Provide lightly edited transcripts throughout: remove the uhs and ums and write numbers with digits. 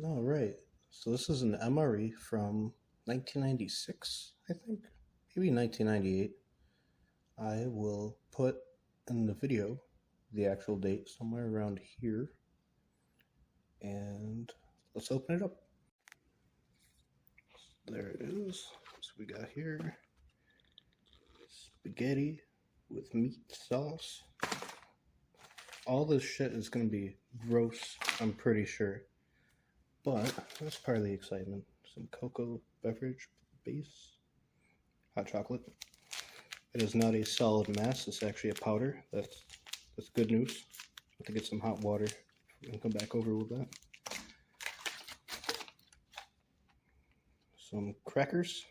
All right. So this is an MRE from 1996, I think, maybe 1998. I will put in the video the actual date somewhere around here. And let's open it up. There it is. So we got here spaghetti with meat sauce. All this shit is going to be gross, I'm pretty sure. But that's part of the excitement. Some cocoa beverage base, hot chocolate. It is not a solid mass, it's actually a powder. That's good news. I have to get some hot water and come back over with that. Some crackers.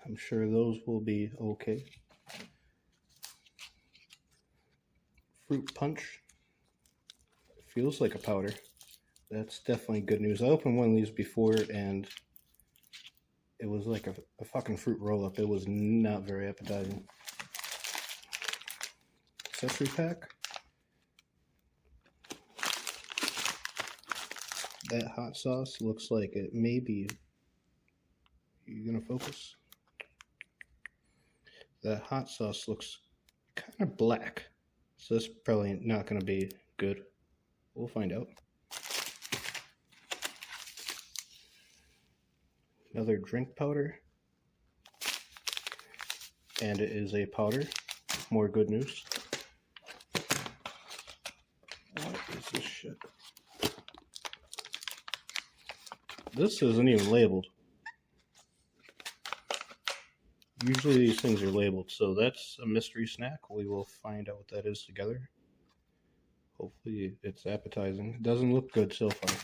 I'm sure those will be okay. Fruit punch. It feels like a powder. That's definitely good news. I opened one of these before and it was like a fucking fruit roll-up. It was not very appetizing. Accessory pack. That hot sauce looks like it may be... You gonna focus? That hot sauce looks kind of black. So that's probably not gonna be good. We'll find out. Another drink powder. And it is a powder. More good news. What is this shit? This isn't even labeled. Usually these things are labeled, so that's a mystery snack. We will find out what that is together. Hopefully it's appetizing. It doesn't look good so far.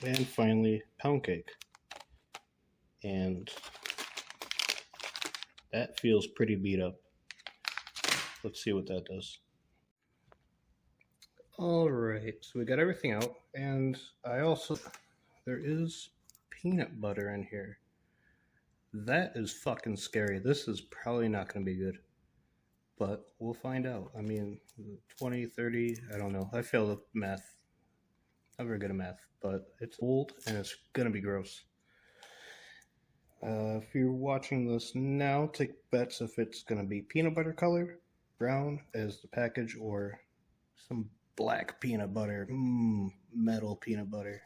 And finally, pound cake. And that feels pretty beat up. Let's see what that does. Alright, so we got everything out, and there is peanut butter in here. That is fucking scary. This is probably not going to be good. But we'll find out. I mean, 20, 30, I don't know. I failed at math. Not very good at math, but it's old and it's going to be gross. If you're watching this now, take bets if it's going to be peanut butter color, brown as the package, or some black peanut butter. Metal peanut butter.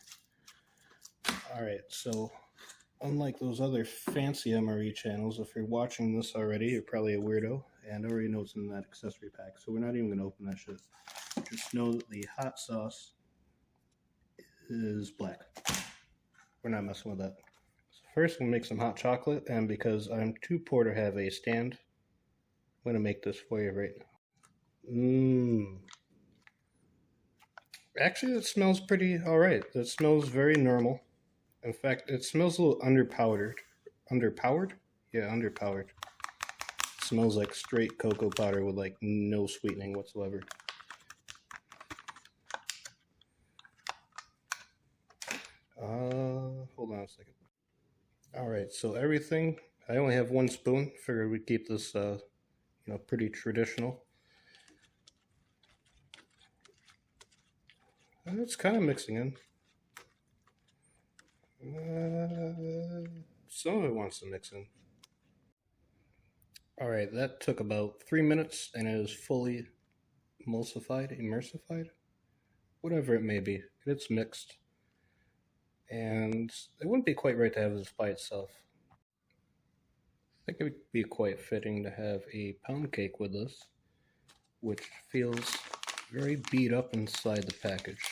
Alright, so unlike those other fancy MRE channels, if you're watching this already, you're probably a weirdo and already know it's in that accessory pack. So we're not even going to open that shit. Just know that the hot sauce is black. We're not messing with that. So first we'll make some hot chocolate, and because I'm too poor to have a stand, I'm going to make this for you right now. Actually, it smells pretty alright. It smells very normal. In fact, it smells a little underpowered. Underpowered? Yeah, underpowered. It smells like straight cocoa powder with like no sweetening whatsoever. Hold on a second. Alright, so everything, I only have one spoon. Figured we'd keep this, pretty traditional. And it's kind of mixing in. Some of it wants to mix in. Alright, that took about 3 minutes and it is fully immersified, whatever it may be. It's mixed. And it wouldn't be quite right to have this by itself. I think it would be quite fitting to have a pound cake with this, which feels very beat up inside the package.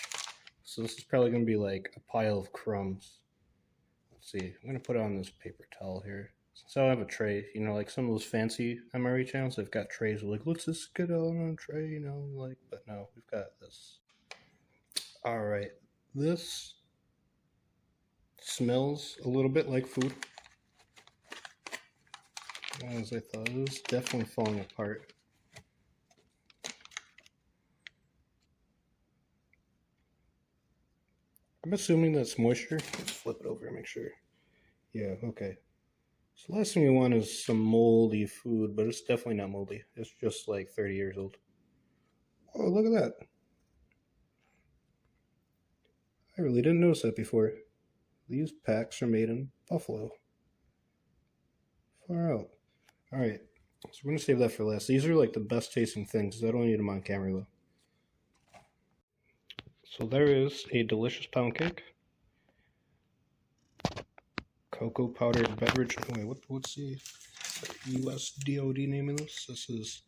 So this is probably going to be like a pile of crumbs. Let's see, I'm going to put it on this paper towel here. Since I don't have a tray, like some of those fancy MRE channels, they've got trays like, let's just get it on a tray, but no, we've got this. Alright, this smells a little bit like food. As I thought, it was definitely falling apart. I'm assuming that's moisture. Let's flip it over and make sure. Yeah, okay. So last thing we want is some moldy food, but it's definitely not moldy. It's just like 30 years old. Oh, look at that. I really didn't notice that before. These packs are made in Buffalo. Far out. Alright, so we're going to save that for last. These are like the best tasting things. I don't need them on camera though. So there is a delicious pound cake. Cocoa powdered beverage. Wait, what's the US DOD name of this? This is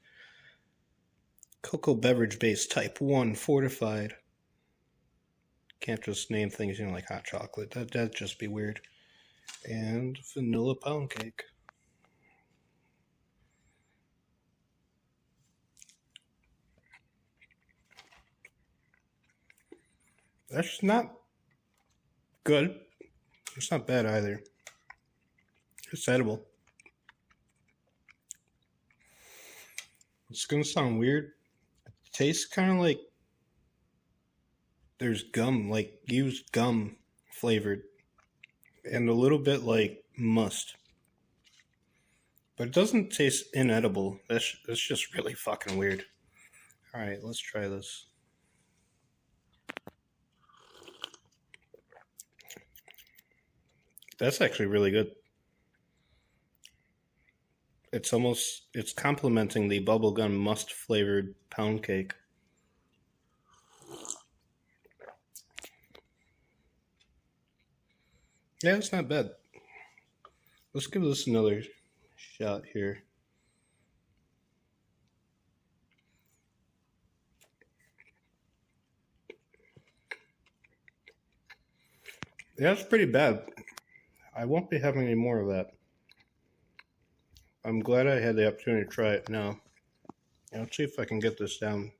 cocoa beverage base type 1 fortified. Can't just name things, you know, like hot chocolate. That'd just be weird. And vanilla pound cake. That's not good. It's not bad either. It's edible. It's gonna sound weird. It tastes kind of like there's gum, like used gum flavored, and a little bit like must. But it doesn't taste inedible. That's just really fucking weird. Alright, let's try this. That's actually really good. It's complementing the bubblegum must flavored pound cake. Yeah, it's not bad. Let's give this another shot here. Yeah, it's pretty bad. I won't be having any more of that. I'm glad I had the opportunity to try it now. Let's see if I can get this down.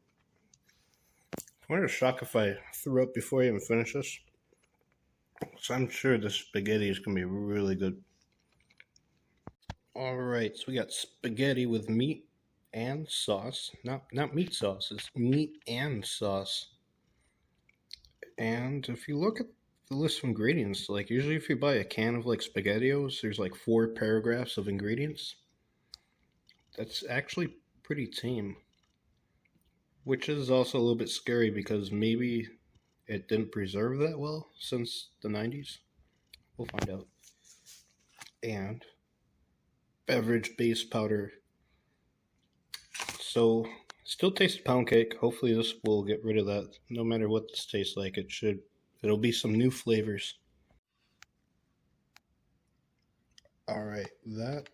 I'm going to shock if I threw up before I even finish this. So I'm sure the spaghetti is going to be really good. Alright, so we got spaghetti with meat and sauce. Not meat sauce, it's meat and sauce. And if you look at the list of ingredients, like usually if you buy a can of like SpaghettiOs, there's like 4 paragraphs of ingredients. That's actually pretty tame. Which is also a little bit scary because maybe it didn't preserve that well since the 90s. We'll find out. And beverage base powder. So still tastes pound cake. Hopefully this will get rid of that. No matter what this tastes like, it'll be some new flavors. Alright, that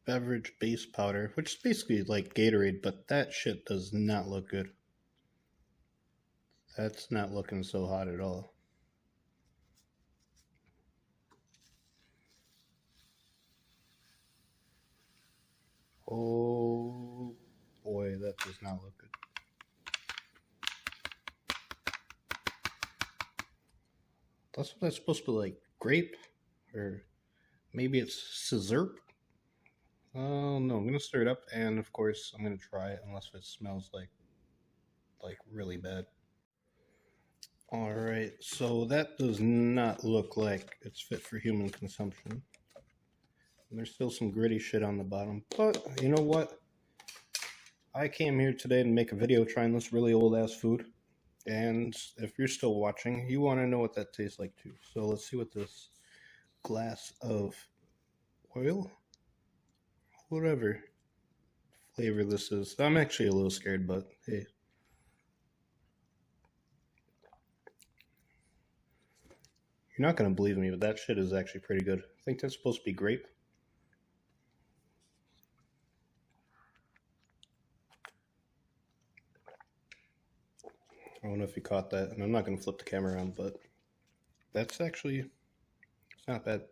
beverage base powder, which is basically like Gatorade, but that shit does not look good. That's not looking so hot at all. Oh boy, that does not look good. That's what that's supposed to be like. Grape? Or maybe it's scissor? Oh no, I'm gonna stir it up, and of course I'm gonna try it unless it smells like really bad. Alright, so that does not look like it's fit for human consumption. And there's still some gritty shit on the bottom, but you know what? I came here today to make a video trying this really old ass food. And if you're still watching, you want to know what that tastes like too. So let's see what this glass of oil, whatever flavor this is. I'm actually a little scared, but hey. You're not going to believe me, but that shit is actually pretty good. I think that's supposed to be grape. I don't know if you caught that, and I'm not going to flip the camera around, but that's actually, it's not bad.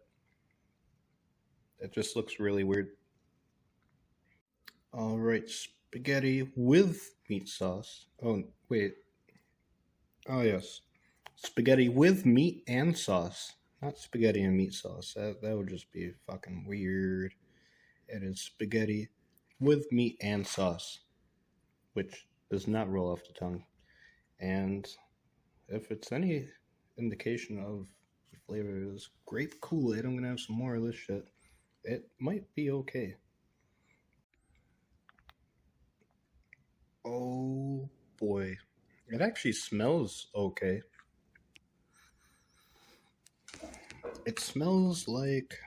It just looks really weird. Alright, spaghetti with meat sauce. Oh, wait. Oh, yes. Spaghetti with meat and sauce. Not spaghetti and meat sauce. That would just be fucking weird. It is spaghetti with meat and sauce, which does not roll off the tongue. And if it's any indication of the flavor of this grape Kool-Aid, I'm going to have some more of this shit. It might be okay. Oh boy. It actually smells okay. It smells like...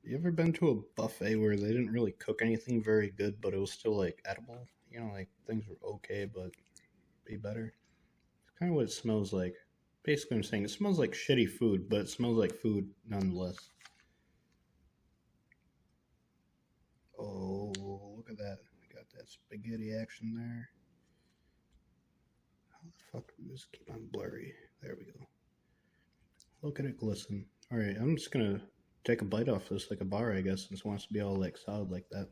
You ever been to a buffet where they didn't really cook anything very good, but it was still like edible? You know, like things were okay, but be better. It's kind of what it smells like. Basically, I'm saying it smells like shitty food, but it smells like food nonetheless. Oh, look at that. We got that spaghetti action there. How the fuck do we just keep on blurry? There we go. Look at it glisten. Alright, I'm just gonna take a bite off this like a bar, I guess, since it wants to be all like solid like that.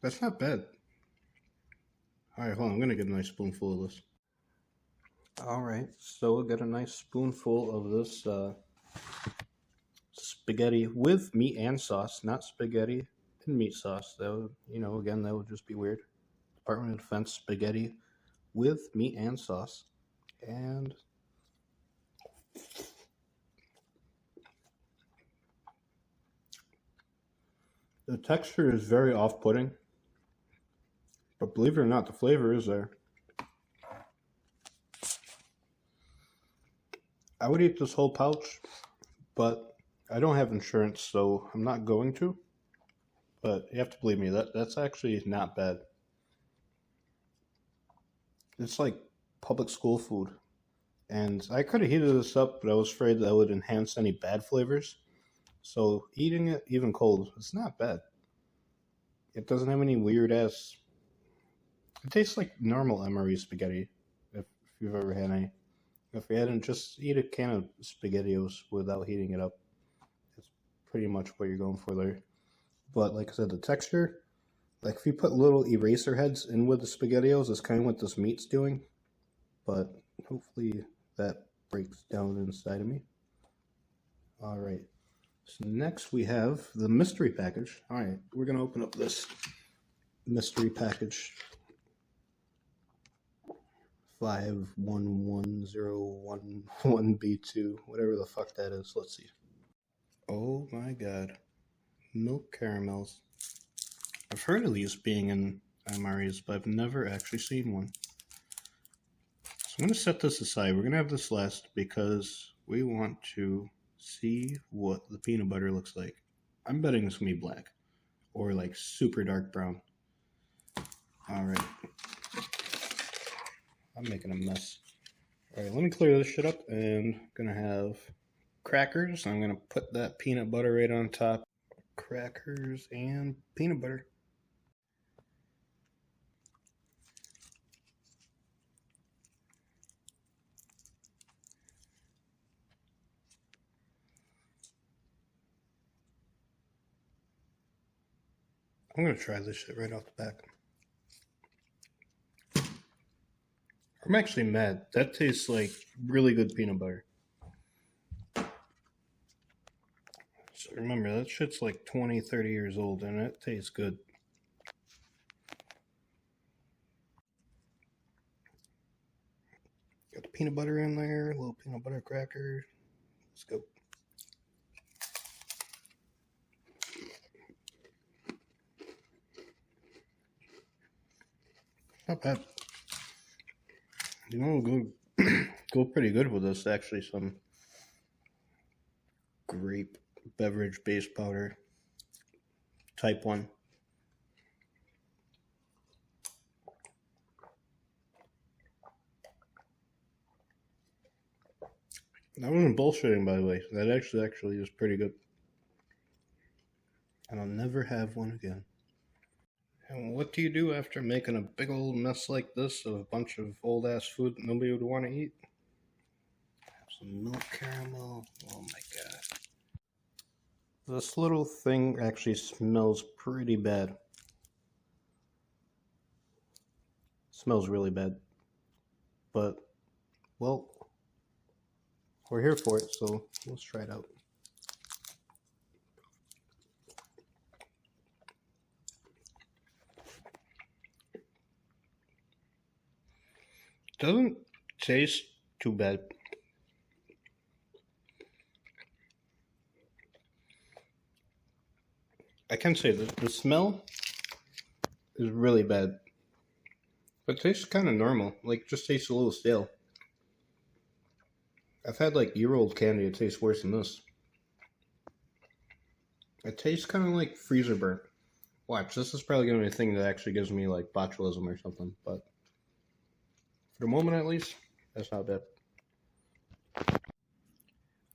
That's not bad. Alright, hold on, I'm gonna get a nice spoonful of this. Alright, so we'll get a nice spoonful of this spaghetti with meat and sauce, not spaghetti and meat sauce. That would, you know, again, that would just be weird. Department of Defense spaghetti with meat and sauce. And the texture is very off-putting, but believe it or not, the flavor is there. I would eat this whole pouch, but I don't have insurance, so I'm not going to. But you have to believe me, that's actually not bad. It's like public school food. And I could have heated this up, but I was afraid that would enhance any bad flavors. So eating it even cold, it's not bad. It doesn't have any weird ass... It tastes like normal MRE spaghetti, if you've ever had any. If you hadn't, just eat a can of SpaghettiOs without heating it up. It's pretty much what you're going for there. But like I said, the texture, like if you put little eraser heads in with the SpaghettiOs, it's kind of what this meat's doing. But hopefully that breaks down inside of me. Alright, so next we have the mystery package. Alright, we're going to open up this mystery package. 511011B2, whatever the fuck that is. Let's see. Oh my god. Milk caramels. I've heard of these being in MREs, but I've never actually seen one. So I'm going to set this aside. We're going to have this last because we want to see what the peanut butter looks like. I'm betting it's going to be black or like super dark brown. Alright. I'm making a mess. Alright, let me clear this shit up, and I'm gonna have crackers. I'm gonna put that peanut butter right on top. Crackers and peanut butter. I'm gonna try this shit right off the back. I'm actually mad. That tastes like really good peanut butter. So remember, that shit's like 20, 30 years old, and it tastes good. Got the peanut butter in there, a little peanut butter cracker. Let's go. Not bad. You know, go pretty good with this, actually. Some grape beverage base powder, type 1. I wasn't bullshitting, by the way. That actually is pretty good. And I'll never have one again. And what do you do after making a big old mess like this of a bunch of old ass food that nobody would want to eat? Have some milk caramel. Oh my god. This little thing actually smells pretty bad. It smells really bad. But, well, we're here for it, so let's try it out. Doesn't taste too bad. I can say that the smell is really bad. But it tastes kind of normal. Like, just tastes a little stale. I've had, like, year-old candy that tastes worse than this. It tastes kind of like freezer burnt. Watch, this is probably going to be a thing that actually gives me, like, botulism or something. But for the moment, at least, that's not bad.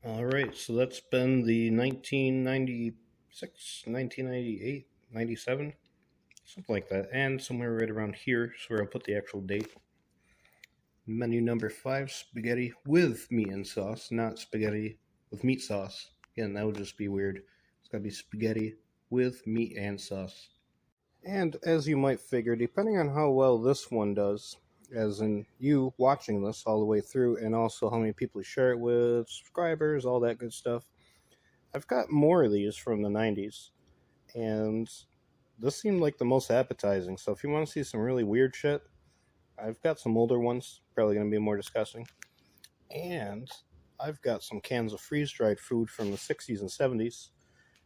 Alright, so that's been the 1996, 1998, 97, something like that. And somewhere right around here is where I'll put the actual date. Menu number 5, spaghetti with meat and sauce, not spaghetti with meat sauce. Again, that would just be weird. It's gotta be spaghetti with meat and sauce. And as you might figure, depending on how well this one does, as in you watching this all the way through, and also how many people you share it with, subscribers, all that good stuff, I've got more of these from the 90s, and this seemed like the most appetizing. So if you want to see some really weird shit, I've got some older ones, probably going to be more disgusting. And I've got some cans of freeze-dried food from the 60s and 70s,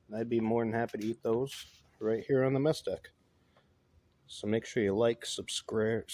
and I'd be more than happy to eat those right here on the mess deck. So make sure you like, subscribe,